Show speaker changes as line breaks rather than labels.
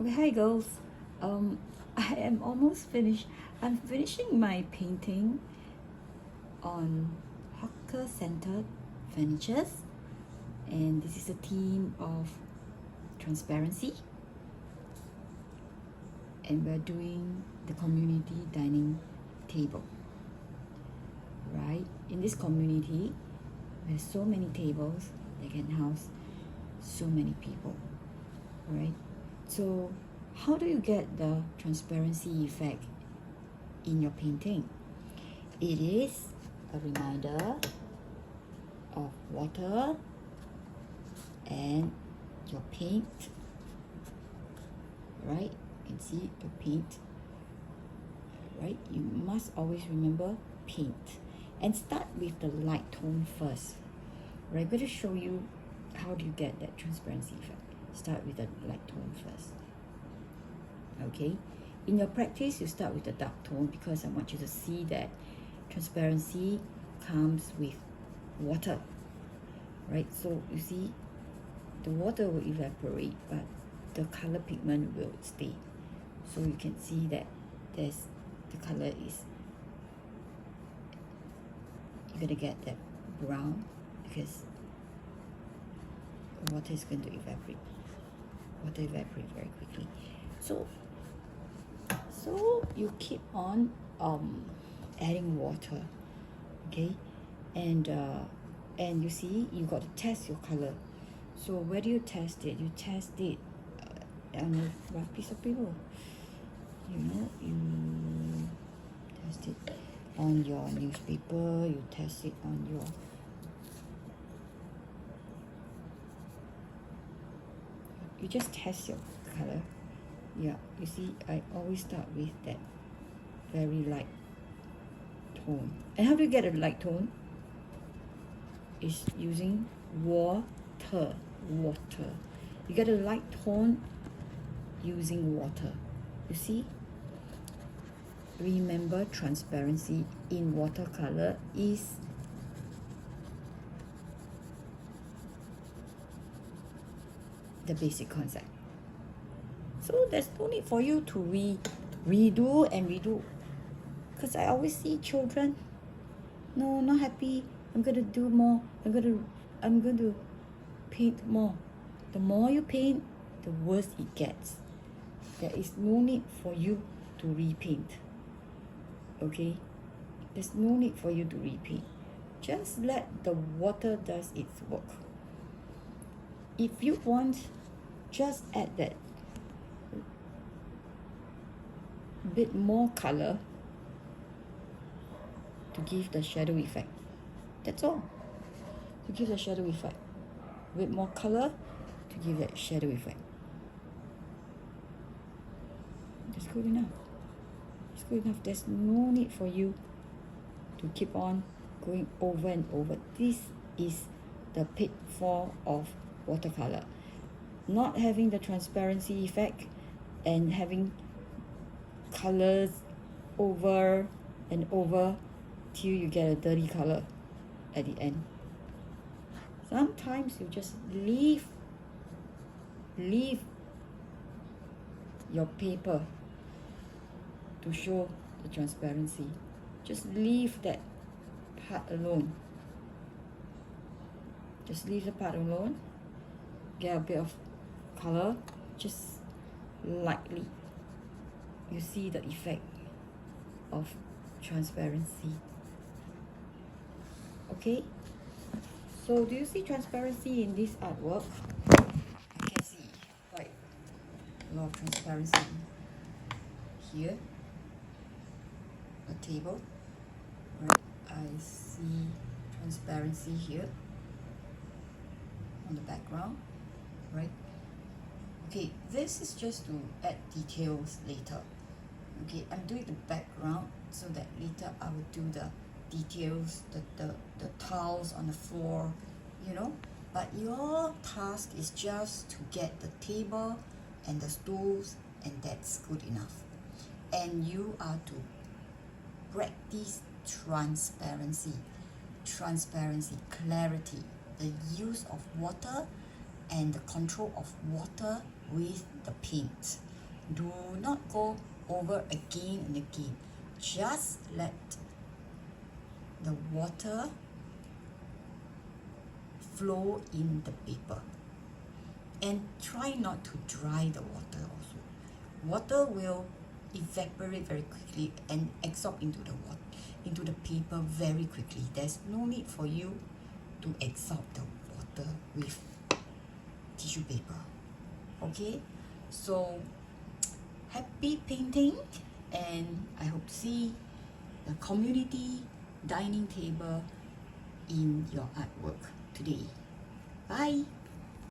Okay, hi girls. I am almost finished. I'm finishing my painting on hawker center furnitures, and this is a theme of transparency. And we're doing the community dining table. Right? In this community, there's so many tables that can house so many people. Right? So how do you get the transparency effect in your painting? It is a reminder of water and your paint, right? You can see the paint, right? You must always remember paint and start with the light tone first, right? I'm going to show you how do you get that transparency effect. Start with the light tone first. Okay, in your practice you start with the dark tone because I want you to see that transparency comes with water, right? So you see the water will evaporate but the color pigment will stay, so you can see that there's the color is, you're gonna get that brown because water is going to evaporate. Water evaporate very quickly. So you keep on adding water, okay, and you see you got to test your color. So where do you test it? You test it on a rough piece of paper. You test it on your newspaper, you test it on your you just test your color. Yeah, you see I always start with that very light tone. And how do you get a light tone? Is using water. You get a light tone using water. You see, remember transparency in watercolor is the basic concept. So there's no need for you to redo and redo, because I always see children, no, not happy, I'm gonna do more, I'm going to paint more. The more you paint, the worse it gets. There is no need for you to repaint. Okay, there's no need for you to repaint. Just let the water does its work. If you want, just add that bit more color to give the shadow effect. That's all. To give the shadow effect. A bit more color to give that shadow effect. That's good enough. It's good enough. There's no need for you to keep on going over and over. This is the pitfall of watercolor. Not having the transparency effect and having colors over and over till you get a dirty color at the end. Sometimes you just leave your paper to show the transparency. Just leave that part alone. Just leave the part alone. Get a bit of color, just lightly. You see the effect of transparency. Okay, so do you see transparency in this artwork? You can see quite a lot of transparency here. A table, right? I see transparency here on the background, right? Okay, this is just to add details later. Okay, I'm doing the background so that later I will do the details, the tiles on the floor, you know. But your task is just to get the table and the stools, and that's good enough. And you are to practice transparency, clarity, the use of water and the control of water with the paint. Do not go over again and again. Just let the water flow in the paper. And try not to dry the water also. Water will evaporate very quickly and absorb into the paper very quickly. There's no need for you to absorb the water with tissue paper. Okay, so happy painting, and I hope to see the community dining table in your artwork today. Bye.